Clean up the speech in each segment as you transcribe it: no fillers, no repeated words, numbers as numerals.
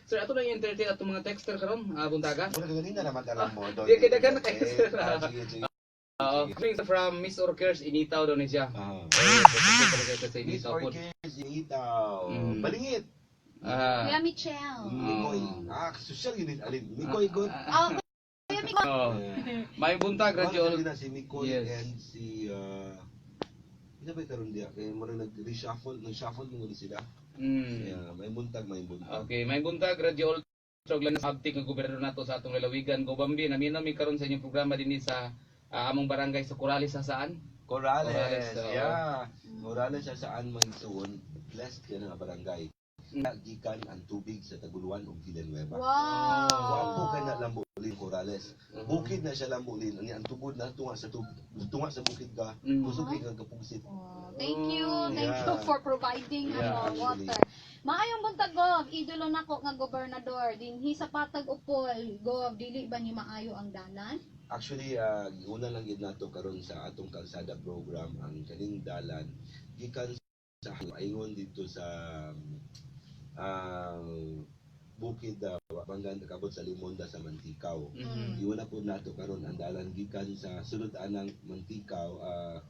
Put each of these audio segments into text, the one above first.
Sir, ato lang i-entertain atong mga texter karon, buntaga. Wala ganina naman alam mo doon. Di kaya ka na kayo, sir. Sige. Coming from Miss Orkers, Initaw daw ni siya. Sa Miss Initaw po. Orkers, Initaw. Balingit. Kuya Michelle. Mikoy. Social unit. Alin? Mikoy good. Kuya Michelle. May buntag, radyo. Si Mikoy Yes. and si... Ina ba karon dia? Kaya mo rin nag-reshuffle. Nag-shuffle mo sila. May buntag. Okay, may buntag, radyo. So, lang sa abtik ng gobyerno nato sa atong lalawigan. Gobambi, naminaw mi karon sa inyong programa din sa among barangay sa Corales sa saan? Corales. Corales sa saan may suon. Blessed yan ang barangay. Gikan ang tubig sa Taguluan ug Villanueva. Wow. Wapo kay na Lambulin Corales. Bukid na siya Lambulin. Ani ang tubod na tunga sa bukid ka. Kusog kay kang kapugsit. Thank you for providing water. Maayong buntag Gov, idolo nako nga gobernador dinhi sa Patag Upol. Gov, dili ba ni maayo ang dalan? Actually, una lang gid nato karon sa atong kalsada program ang kaning dalan gikan sa ingon dito sa bukid banggan kabot sa Limonda sa Mantikaw. Iuna po nato karon ang dalan gikan sa sulod anang Mantikaw,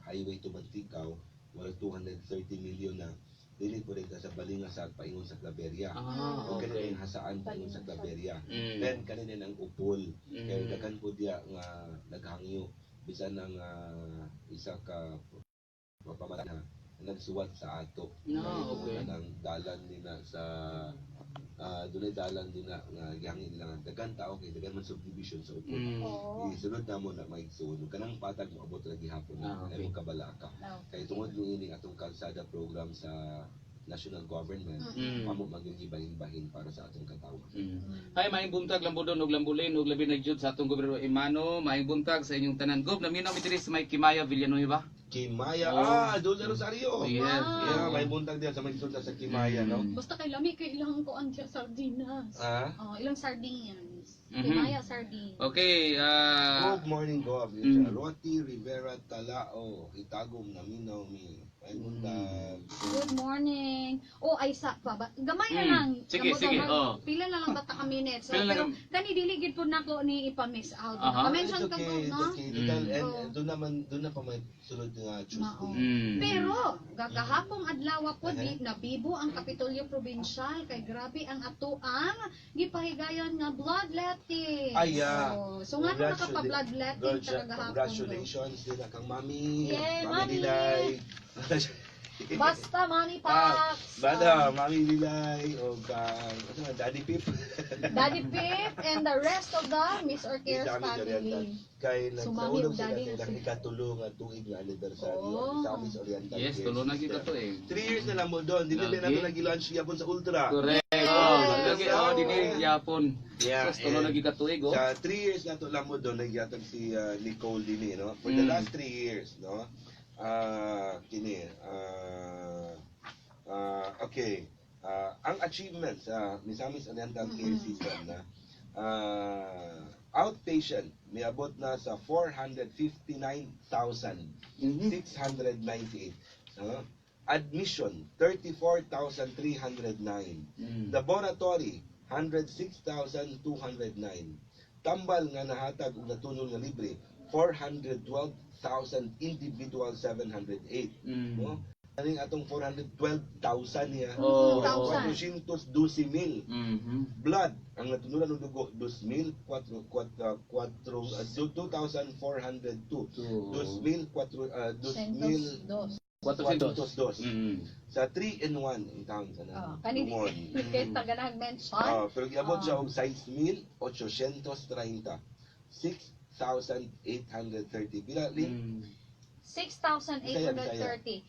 highway to Mantikaw, wala 230 million na dili po rin sa Balinga sa paingon sa Claveria. O kanina yung hasaan paingon sa Claveria. Then kanina ang Upol. Kaya dagan po diya nga naghangyo bisan ang isa ka pamalan nagsuwat sa ato. Okay. Ang dalan nila sa dunay dalan din na gihangin nila dagan tao kay dagan man subdivision sa Upol. Isunod na mo na may sunod kanang patag mo abot ra gihapon ay mo kabalaka. Kay tungod niini atong kalsada program sa national government, amo magigibahin-bahin para sa atong katawo. Hay, maayong buntag Lambudon ug Lambulin ug labi na jud sa atong gobyerno Imano, maayong buntag sa inyong tanan. Gob, naminaw mi diri sa may Kimaya Villanueva. Kimaya, Dulce Rosario. Yes. Yeah, may buntag diyan sa may sulta sa Kimaya, no? Basta kay lami kay ilang ko ang sardinas. Ilang sardines. Kimaya sardines. Okay, Good morning, Gov. Roti Rivera Talao, Itagom naminaw mi. Ay buntag. Good morning. Ay sa pa ba? Gamay na lang. Sige. Pila na lang bata ka minutes. Pila Pero kani dili gid pud nako ni ipa-miss out. Pa-mention ka po, no? And doon na pa may sunod nga Tuesday. Pero gagahapong adlaw po di nabibo ang Kapitolyo Provincial kay grabe ang atuang gipahigayon nga bloodletting. So nga na nakapa-bloodletting talaga hapon. Congratulations din kang Mami. Yay, Mami Mami. Dilay. Basta Mami Pax. Mami Dilay o Daddy Pip. Daddy Pip and the rest of the Miss Orkers family. Kay Sumami nagsaulog sila daddy kay ikatulong at tuig nga anniversary sa Miss Oriental. Yes, tulo na kita to 3 years na lang mo doon. Dili na nato nag-lunch yapon sa Ultra. Correct. Dinhi yapon. Yeah. Tulo na gikatuig Sa 3 years na to lang mo doon nagyatag si Nicole Dini, no? For the last 3 years, no? Okay. Ang achievements sa Misamis Oriental Care System na outpatient miabot na sa 459,698. Admission 34,309. Laboratory 106,209. Tambal nga nahatag ug natunol nga libre 412,000 individual 708. No? Kaning atong 412,000 niya. 412,000. Blood ang natunuran ng dugo 2,402. 2,402. Sa 3-in-1 in town sana. Kanina kay taganang mention. Pero giabot siya og 6,830. 6,830. Bila link? 6,830.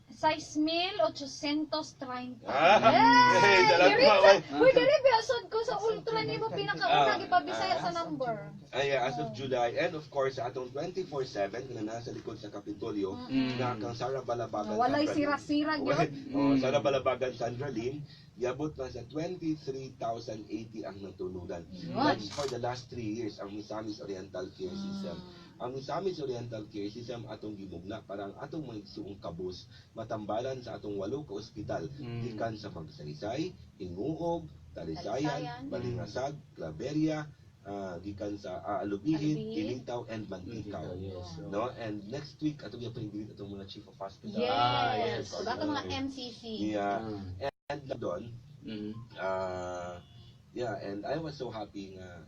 6,830. Uy, dili biasod ko sa ultra ni mo pinakauna gipabisaya sa number. As of July, and of course sa atong 24/7 na nasa likod sa Kapitolyo na kang Sara Balabagan. Walay sira-sira gyud. Sara Balabagan Sandra Lynn, yabot na sa 23,080 ang natulunan. That's for the last 3 years ang Misamis Oriental Care System. Ang Misamis Oriental Care System atong gimugna para ang atong mga igsuong kabus matambalan sa atong 8 ka ospital gikan sa Magsaysay, Hinguog, Talisayan, Talisayan, Balingasag, Claveria, gikan sa Alubihin, Alubihin, Kilintaw, and Manticaw. Yes. No? And next week atong gipang-greet atong mga chief of hospital. Yes. yes. O dato mga MCC. Yeah. And doon, Mm. yeah, and I was so happy nga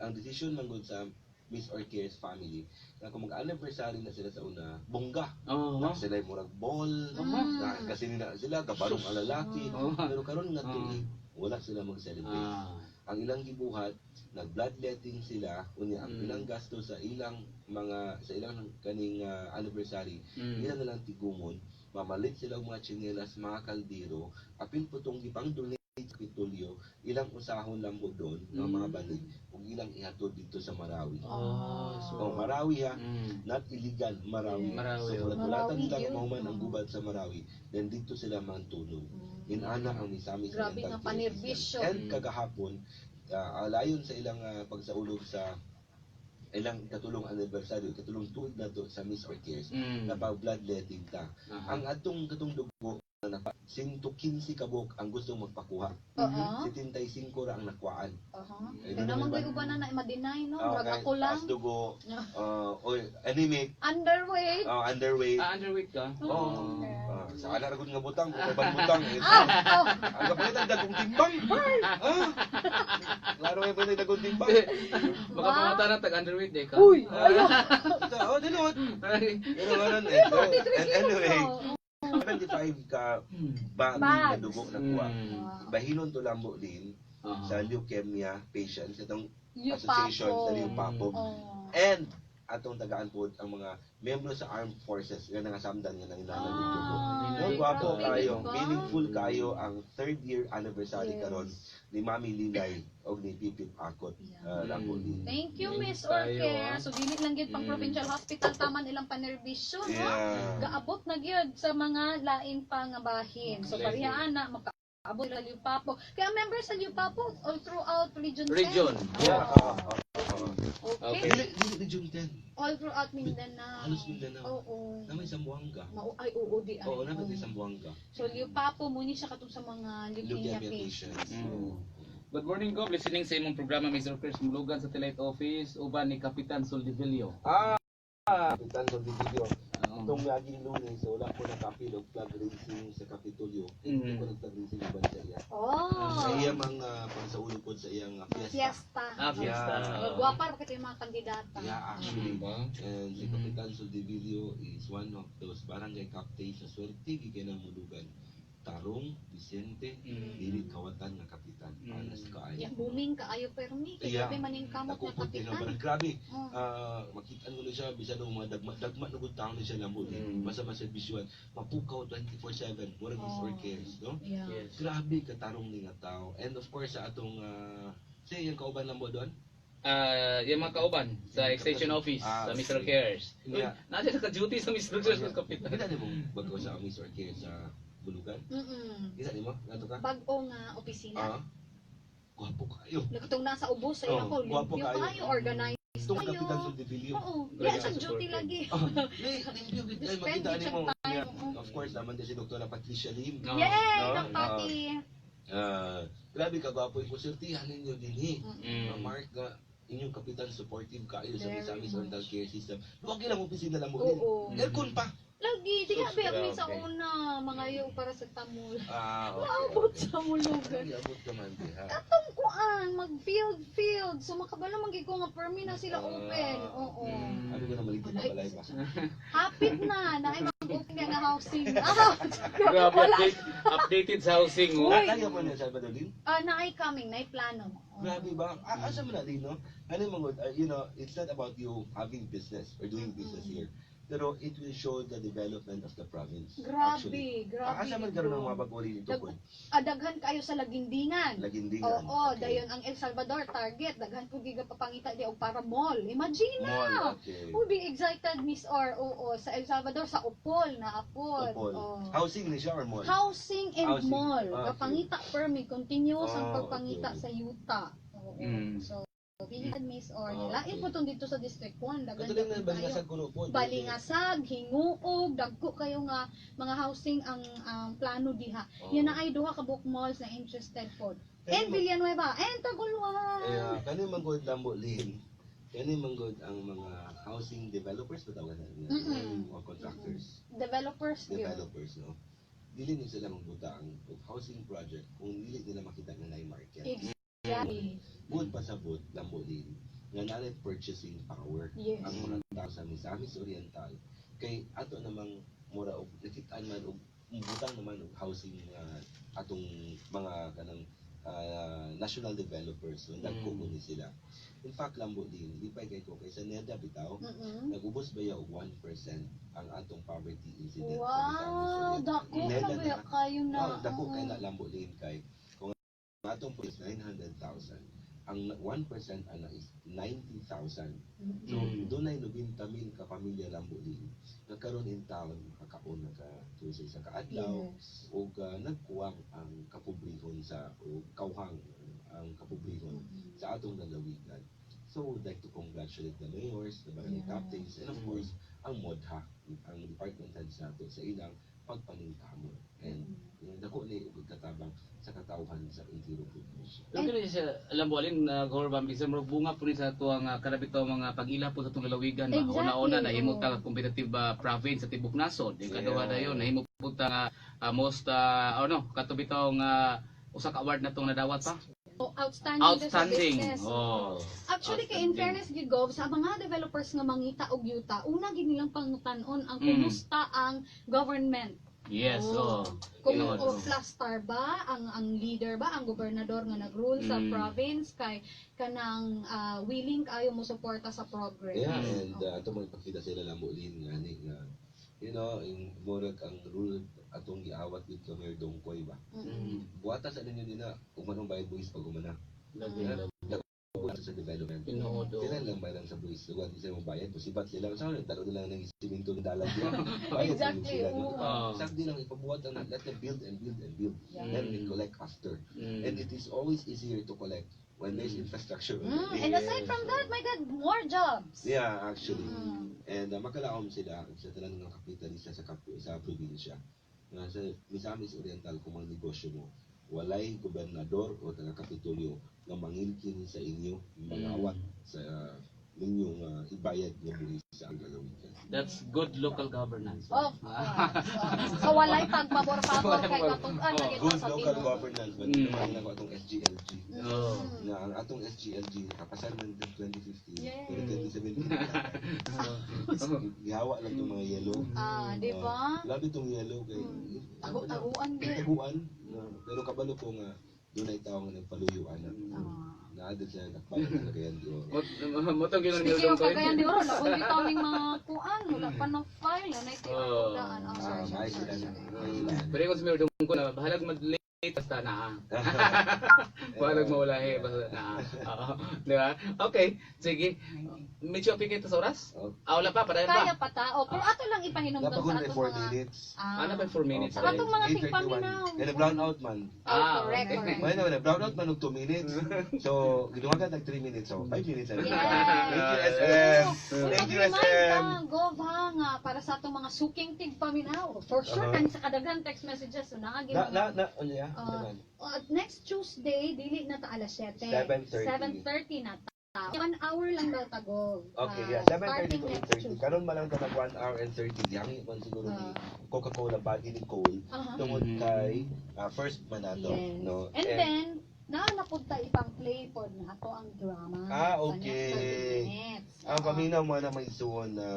ang decision man gud sa Miss Orcares family na kung mag-anniversary na sila sa una, bongga. Oh. Na sila yung murag ball, na kasi nila sila kabarong ang lalaki. Pero karon nga tuig, wala sila mag-celebrate. Ang ilang gibuhat, nag-bloodletting sila, unya ang ilang gasto sa ilang kaning anniversary, ilang na lang tigumon, mamalit sila og mga tsinelas, mga kaldero, apil po tong gipang-donate sa Kapitolyo, ilang usahon lang mo doon, mga balik, ug ilang ihatod dito sa Marawi. So, Marawi ha, not illegal, Marawi. Marawi, So, wala Marawi, lang yun. mahuman ang gubad sa Marawi, then dito sila mangtulog. Inana ang Misamis Grabe Oriental nga Care panerbisyo. System. And kagahapon, alayon sa ilang pagsaulog sa ilang katulong anniversary, katulong tuig na to sa Miss Orcares, na pa-bloodletting ta. Ang atong katong dugo na 115 kabuk ang gusto magpakuha. 75 ra ang nakuhaan. Kaya naman kayo ba na ma-deny, no? Murag ako lang. As dugo, anemic, Underweight. underweight. Underweight ka? Oh. Sa ana ra gud nga butang, ubang butang. Ang kapalit ang dagong timbang. Klaro ay pwede dagong timbang. Baka pamata na tag-underweight eh ka? Uy! Oh, dinot. Pero ngayon and anyway, 75 ka bag na dugo na kuha. Bahinon to lambo din sa leukemia patients, itong association sa Liupapo. And atong tagaan po ang mga membro sa armed forces nga nangasamdan nga nanginahanglan ng dugo. Mo gwapo kayo, meaningful kayo ang 3rd year anniversary karon ni Mami Lilay og ni Pipip Akot lambo din. Thank you, Miss Tayo, Orcare. So, dili lang yun pang provincial hospital, taman ilang panerbisyo, no? Yeah. Gaabot na gyud sa mga lain pa nga bahin. So, parihaan na, makaabot sa Liupapo. Kaya members sa Liupapo, all throughout Region 10. Region. Yeah. Okay. Dili Region 10. All throughout Mindanao. Halos Mindanao. Oo. Namay Zamboanga. Ay, oo, di. Oo, namay sa Zamboanga. So, Liupapo, muni siya katong sa mga leukemia patients. Good morning, Gob. Listening sa imong programa, Mr. Chris Mulugan sa Telite Office, uban ni Kapitan Soldivilio. Kapitan sa video. Itong laging lunes, so wala ko nakapil og flag racing sa Kapitolyo. Hindi ko nag-flag racing sa bansa. Sa iya mga pagsaulog po sa iyang fiesta. Fiesta. Fiesta. Gwapa ra kay mga kandidata. Yeah, actually. And si Kapitan Soldivilio is one of those barangay captains sa swerte gikan ng Mulugan. Tarong, Vicente, dili kawatan nga kapitan. Panas kaayo. Yang booming kaayo permi. Yeah. Kaya maning kamot Ako na po kapitan. tinabaran. Grabe. Makita mo na siya, bisa nung mga dagmat na good taon na siya lambo. Basta maservisyon. Mapukaw 24/7. Murag is or cares, no? Yeah. Yes. Grabe katarong ni nga tao. And of course, sa atong, say, yung kauban lambo doon? Yung mga kauban sa extension office sa Mr. Cares. Yeah. Nasa naka-duty sa Mr. Cares ng Kapitan. Kita niyo mong bago sa Miss or Cares sa Bulugan? Kita niyo mo? Nato ka? Bago nga opisina. Gwapo kayo. Nagtong nasa ubos sa ila ko. Gwapo Limpyo kayo. kayo, organized Itong kayo. Kapitan Soldivilio. Oo. Grabe Yan sa ang duty support. lagi. Limpyo, Spend makita each niyo mo. time. Yeah. Of course, naman din si Dr. Patricia Lim. Yay! No? Nagpati. Grabe ka gwapo yung kusultihan ninyo din Mark nga inyong kapitan supportive kayo sa Very Misamis much. Oriental Care System. Luwag ilang opisina lang mo din. Oo. Aircon pa. Lagi, di Sus, ka mi sa grabe. una, mga yung para sa tamul. Okay. Maabot sa mulugan. Abot ka man di ha. Atong kuan, mag-field. So makabalo magiging nga permi na sila open. Oo. Ano ko na maliit na balay pa. Hapit na, naay mag-open nga housing. Grabe, updated sa housing. Oh. Kaya mo na Salvador din? Naay coming, naay plano. Grabe ba? Asa mo na din, no? Ano yung mga, you know, it's not about you having business or doing business here. Pero it will show the development of the province. Actually. Grabe. Asa man karon ang mga bagori dito po? Daghan kayo sa Lagindingan. Lagindingan. Oo, Okay. dayon ang El Salvador target. Daghan ko giga papangita di og para mall. Imagine na. Mall, okay. We'll be excited, Miss Or. Oo, sa El Salvador, sa Upol na Apol. Upol. Oo. Housing ni siya or mall? Housing and Housing. mall. Okay. Kapangita permi, continuous ang Oh, pagpangita okay. sa yuta. Oo. Mm. So, Bilihan Miss or Oh, lain po tong dito sa District 1 dagan Katuloy na kayo. balingasag kuno po. Balingasag, hinguog, dagko kayo nga mga housing ang plano diha. Yan na ay duha ka book malls na interested po. And Villanueva, and Tagulwa. Kani manggod lambo lin. Kani manggod ang mga housing developers patawag na o contractors. Developers yun. Developers, no. Dili ni sila magbuta ang housing project kung dili nila makita nga naay market. Exactly. Good pa sa bot lambo din nga naay purchasing power Yes. ang mga tao sa Misamis Oriental kay ato namang mura og nakitaan man og butang naman og housing atong mga kanang national developers so dagko ni sila. In fact lambo din lipay kay ko kay sa NEDA bitaw nagubos baya og 1% ang atong poverty incident Wow, sa Misamis Oriental. dako NEDA na kaya kayo na. dako kay na lambo din kay kung ang atong po is 900,000 ang 1% ana is 90,000. So, doon ay 90,000 ka pamilya lambo din. Nagkaroon in town, makakaon na ka tuloy sa kaadlaw, Yes. o nagkuwang ang kapobrihon sa, o kauhang ang kapobrihon sa atong lalawigan. So, I'd like to congratulate the mayors, the barangay captains, and of course, ang MODHA, ang department heads nato sa ilang pagpaningkamot. And dako ni ug katabang sa katawhan sa Intero Provincia. Pero kini siya alam mo alin Gorbam bisa mo bunga po ni sa tuang karabito mga pag-ila po sa tong lalawigan ba. Exactly, Una-una nahimo oo. ta competitive province sa tibok nasod. Yung kaduha Yeah. dayon nahimo po ta most katubitaw nga usa ka award na tong nadawat pa. Oh, outstanding to sa Outstanding. business. Oh. Actually, kay in Outstanding. fairness gyud Gov, sa mga developers nga mangita og yuta, una gid nilang pangutanon ang kumusta ang government. Yes. Oh. Oh. Kung Tinuod, o oh. plastar ba ang leader ba ang gobernador nga nagrule sa province kay kanang willing kayo mo suporta sa progress. Yeah, and ato magpakita sila lambo din nga ni nga yung murag ang rule atong giawat with Mayor Dongkoy ba. Buhata sa ninyo din na umanong bayad buhis pag umana. Buhata sa development. Tinuod, oh. Sila lang bayad sa buhis. Lugar di sila magbayad. Musibat sila. Saan nagtalo nila ng siminto ng dalag niya. Exactly, oo. Sakdi lang ipabuhat na let them build and build and build. Then we collect after. And it is always easier to collect when there's infrastructure. And aside from that, my God, more jobs. Yeah, actually. And makalaom sila sa tanan ng kapitalista sa probinsya. Sa Misamis Oriental kung mga negosyo mo, walay gobernador o taga-kapitolyo nga mangilkin sa inyo, mangawat sa ninyong ibayad ng buwis sa ang lalawigan. That's good local governance. Of course. So walay pagpabor-pabor kay katugan na gito Good sa local Timog. governance, but naman lang atong SGLG. Oh. Na ang atong SGLG, kapasal ng 2015, Yes. pero 2017, gihawa lang itong mga yellow. Di ba? Labi itong yellow kay Taguan din. taguan. Pero kabalo ko nga, doon ay tao nga nagpaluyuan na. Naadad siya nagpalit na Cagayan de Oro. Motong gilang Speaking of Dongkoy. Cagayan de Oro, nakundi kaming mga kuan, wala pa ng file, na itinatagdaan. May sila na. May sila. Pero yung si Mayor Dongkoy na bahalag madlate basta naa. Bahalag mawalahi basta naa. Oo. Di ba? Okay, sige. Medyo pikit sa oras? Wala pa, padayon Kaya pa. pa tao, pero ato lang ipahinumdum Napagod sa na atong 4 mga... minutes. Ano pa 4 minutes? Sa atong mga 8:31. tigpaminaw. Kaya na-brown out man. Correct, okay. correct. May na brown out man og 2 minutes. So, ginawa ka tag 3 minutes. So, 5 minutes na. Yes. Thank you, SM. Thank you, SM. Gov ha nga, para sa atong mga suking tigpaminaw. For sure, kan sa kadaghan text messages, so naagin Ano ya? next Tuesday, dili na ta alas 7. 7:30. 7:30 na ta. 1 hour lang daw ta, Gov. Okay, yeah. 7:30 Starting to next 8:30. Tuesday. Karon man lang ta nag 1 hour and 30. Dihangi man siguro ni Coca-Cola body ni Cole tungod kay first man nato, Yes. no? And then, napunta ipang play pod na ato ang drama. Okay. Sa next 30 minutes. Ang paminaw mo na may suon na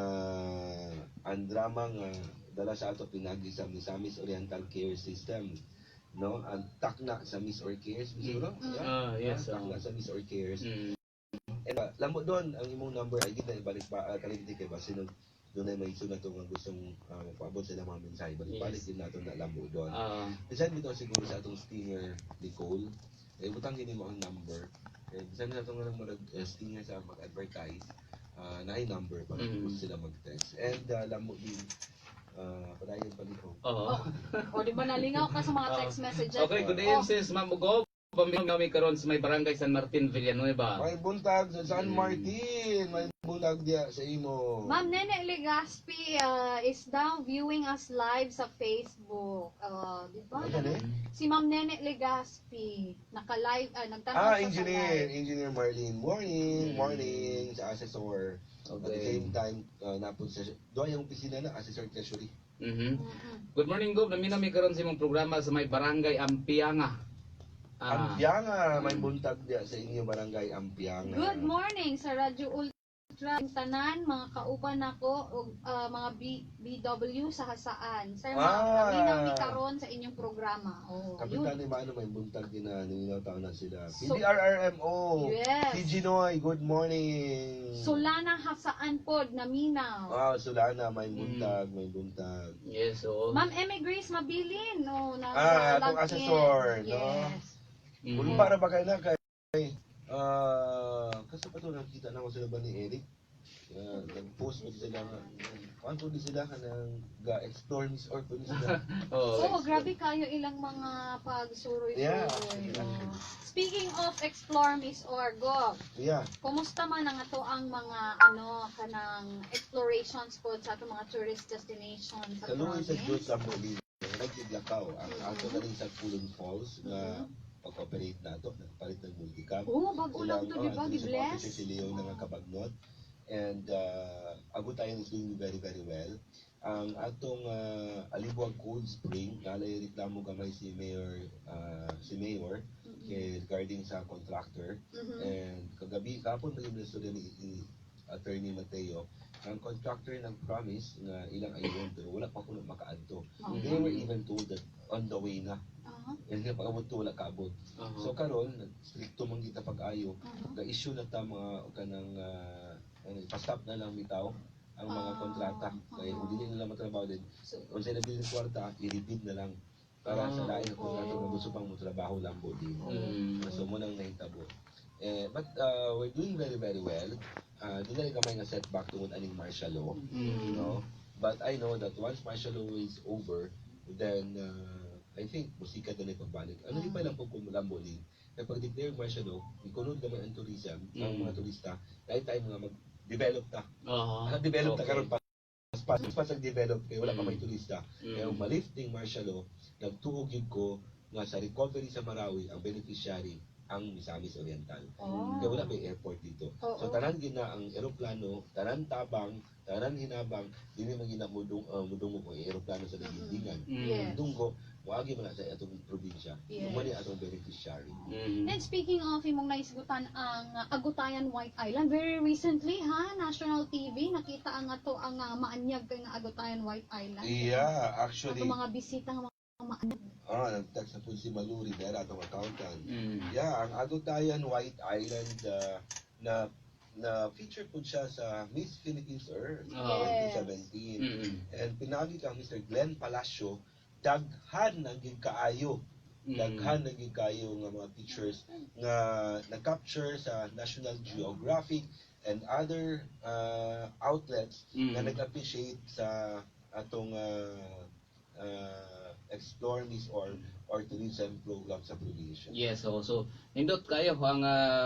ang drama nga dala sa ato pinagi sa Misamis Oriental Care System, no? Ang takna sa Miss or Cares, siguro? Yes. Takna sa Miss or Cares. And lambo doon ang imong number ay gid na ibalik pa kalimti kay ba sino doon ay may sunod to nga gustong paabot sila mga mensahe balik din nato na lambo doon. Bisan bitaw siguro sa atong stinger Nicole. Butang gini mo ang number. Bisan sa atong marag stinger sa mag-advertise na ay number para kung sila mag-text. And lambo din padayon palihog. Oo. O di ba nalingaw ka sa mga text messages? Okay, good evening sis Ma'am Ugog. pamilya karon sa may barangay San Martin, Villanueva. May buntag sa San Martin. May buntag diya sa imo. Ma'am Nene Legaspi is now viewing us live sa Facebook. Di ba? Ayan eh. Si Ma'am Nene Legaspi, naka-live, nagtanong siya Engineer. sa live. Engineer Marlene. Morning. Morning sa assessor. At the Okay. same time, napun sa doon yung opisina na assessor treasury. Mhm. Good morning, Gob. Naminami karon sa imong programa sa may barangay Ampianga. Ampianga, may buntag diya sa inyo barangay Ampianga. Good morning sa Radyo Ultra tanan, mga kauban ako ug mga BW sa hasaan. Sir, paminaw ni karon sa inyong programa. Kapitan ni Mano, may buntag din na nilinaw taon na sila. So- PDRRMO. Yes. Si Ginoy, good morning. Solana hasaan pod naminaw. Sulana, may buntag, may buntag. Yes, so. Ma'am Emmy Grace Mabilin, no, na Atong log in. assessor, no? Yes. Kung para ba kayo na kay kasi pa ito nakita na ko sila ba ni Eric? Nag-post mo sila nga. Ano di sila ka nang ga-explore Miss Orp ni sila. Oh, grabe kayo ilang mga pagsuroy-suroy. Yeah. Speaking of Explore Miss Orgo, Yeah. kumusta man ang ato ang mga kanang explorations po sa ato mga tourist destinations sa Kaluoy sa Diyos province? ang Molina. Nagtiglakaw. Ang ato galing sa Pulong Falls na pag-operate na ito. Nagpalit ng multicam. Oh, bago lang to, di ba? Gi-bless. Si Leo na nga kabagnot. And Agutayan is doing very, very well. Ang atong Alibuag Cold Spring, nalay reklamo gamay si Mayor regarding sa contractor. Mhm. And kahapon pa yung story ni Attorney Mateo, ang contractor nag-promise na ilang ayon pero wala pa kuno makaadto. They were even told that on the way na. And nga pag-abot to wala kaabot. So karon stricto man kita pag-ayo. Ga-issue na ta mga kanang pa-stop na lang bitaw ang mga kontrata. Kaya kung dili nila matrabaho din, kung sila bilin kwarta, i-repeat na lang para sa lain na kontrato na gusto pang trabaho lang po din. So mo nang nahitabo. But we're doing very, very well. Di na rin kamay nga setback tungod aning martial law. You know? But I know that once martial law is over, then I think musika na pagbalik. Ano di pa lang po kumulambolin. Kaya pag declare martial law, ikunod naman ang tourism, ang mga turista, dahil tayo mga mag-develop ta. Develop ta karon pa. Pas nag-develop kaya wala pa may turista. Kaya malifting martial law, nagtuog yun ko nga sa recovery sa Marawi, ang beneficiary ang Misamis Oriental. Kaya wala may airport dito. So tanan gina ang eroplano, tanan tabang, tanan hinabang, dili man gina mudong mo eroplano sa dagingan. Dunggo, wagi man sa atong probinsya. Umani atong beneficiary. And speaking of imong naisgutan ang Agutayan White Island, very recently national TV nakita ang ato ang maanyag kay nga Agutayan White Island. Yeah, actually. Ato mga bisita nga mga maanyag. Nag-text na po si Maluri dahil atong accountant. Yeah, ang Agutayan White Island na featured po siya sa Miss Philippines Earth 2017. And pinagi kang Mr. Glenn Palacio, daghan naging kaayo. Daghan naging kaayo nga mga pictures nga na-capture sa National Geographic and other outlets na nag-appreciate sa atong Explore Miss or tourism program sa probinsya. Yes, so nindot kayo ang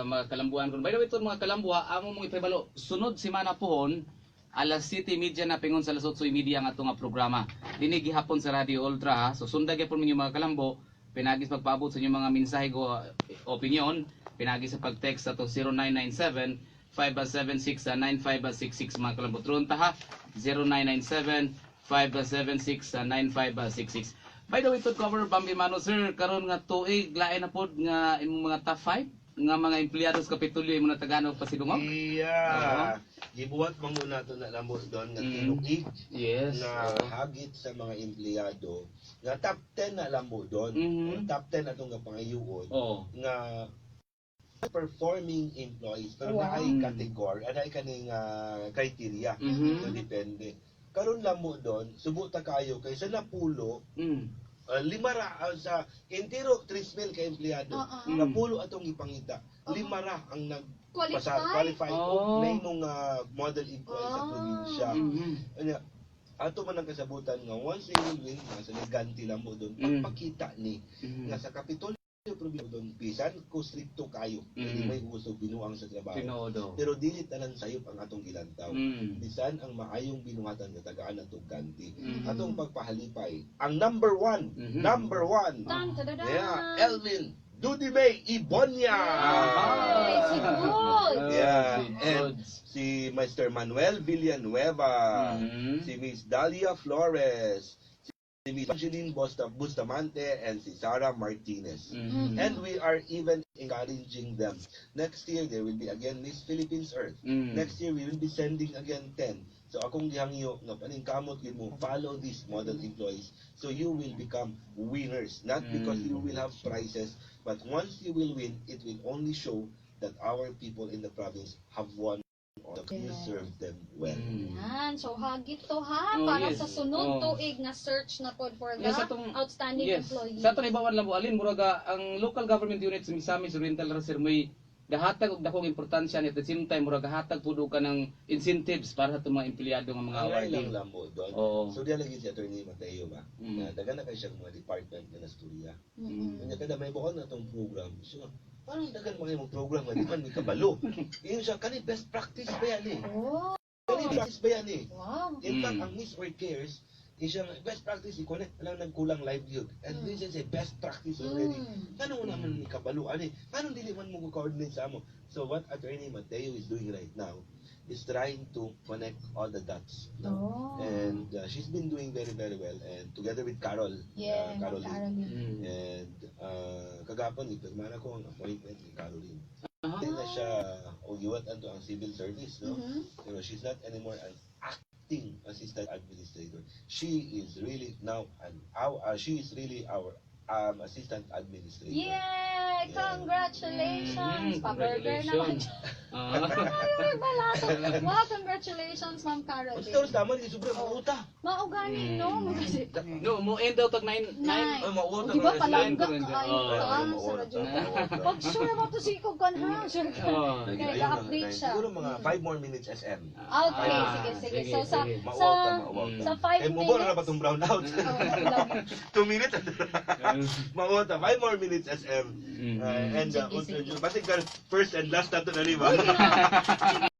mga kalambuan ron. By the way, ito mga kalambuha, amo mong ipahibalo, sunod semana pohon, alas 7:30 na pingon sa alas 8:30 ang ato nga programa. Dini gihapon sa Radio Ultra ha. So sundag gyapon minyo mga kalambo, pinagis magpaabot sa inyong mga mensahe go opinion, pinagis sa pag-text sa to 0997 576-9566 mga kalambo. Tron ta ha, 0997 576-9566. By the way, to cover Bambi Mano sir, karon nga tuig lain na pod nga imong mga top 5 nga mga empleyado sa Kapitulyo imong nataganog pasidungog. Yeah. Gibuhat mo muna to na lambot doon nga tinukig na hagit sa mga empleyado nga top 10 na lambo doon. Top 10 atong nga pangayuon nga performing employees pero naay category, anay kaning criteria. So depende. Karon lang mo doon, subuta kayo kay sa napulo, limara sa entero 3,000 ka empleyado. Napulo atong ipangita. Limara ang qualify na imong model employee sa probinsya. Ato man ang kasabutan nga once they will win, sa ganti lang mo doon, pagpakita ni nga sa Kapitolyo yung problema doon, pisan ko stricto kayo. Hindi may gusto binuang sa trabaho. Tinodo. Pero dili tanan sayop ang atong ilantaw. Mm. Bisan ang maayong binuhatan nga tagaan atong ganti. Mm. Atong pagpahalipay. Ang number one. Mhm. Number one. Tan, tadada. Yeah, Elvin Dudimay Ibonia. Yes, si good. Yeah, Si and Goods. si Mr. Manuel Villanueva, Mhm. si Miss Dalia Flores, si Miss Angeline Bustamante, and si Sarah Martinez. Mhm. And we are even encouraging them. Next year, there will be again Miss Philippines Earth. Mm. Next year, we will be sending again 10. So akong gihangyo nga paningkamot gid mo follow these model employees so you will become winners, not because you will have prizes, but once you will win, it will only show that our people in the province have won or that you serve them well. Mm. Yan, so hagit to ha, Oh, para yes. sa sunod Oh. tuig na search na pod for the Yes, atong- outstanding Yes. employee. Sa ato ibawan lang po alin muraga ang local government units sa Misamis Oriental Reserve may gahatag og dakong importansya at the same time muraga hatag pud ka ng incentives para sa mga empleyado nga mga Ang working. lang lambo doon. Oo. So diyan lagi si Attorney Mateo ba? Mm. Na dagan na kay siya mga department nga nasturya. Mm-mm. Kanya kada may buon na tong program. So, parang dagan mga imong program nga di man may kabalo. Yun siya kani best practice ba yan eh? Oh, Kani practice ba yan eh? wow. In fact, Mm. ang Miss World Cares, isang best practice, i-connect lang nagkulang livelihood. And Mm. this is a best practice already. Mm. Paano mo naman ikabaluan eh? Paano dili man mo coordinate sa amo? So what Attorney Mateo is doing right now is trying to connect all the dots. No? Oh. And she's been doing very, very well. And together with Carol, Yeah, Caroline. Caroline. Mm. And kagapon, ipirmana ko ang appointment ni Caroline. Aha. Hindi na siya ugiwat anto ang civil service, no? Mhm. Pero she's not anymore an acting assistant administrator. She is really now she is really our assistant administrator. Yay! Congratulations! Mm, Pa-burger naman. congratulations. Ah. Balasa. Wow, congratulations, Ma'am Caroline. Basta tama ni sobrang mauta. Maugani, no? Kasi, No, mo end out tag 9 Nine. Ay, mauta. O, di ba ka palangga Nine ka ko rin dyan. ay Oo. kaan sa radyo. Pag sure mo to si Ikaw kan ha? Sure ka. Oh. Kaya ka-update siya. Siguro mga 5 more minutes SM. Okay, Ah, sige. So, sa sige. Mauta. sa 5 Eh, mubor na ba minutes. itong brown out? Oh, love you. 2 minutes. Mauta. 5 more minutes SM. Mm. And Sige, sige. basig ka first and last na ito na lima. Sige.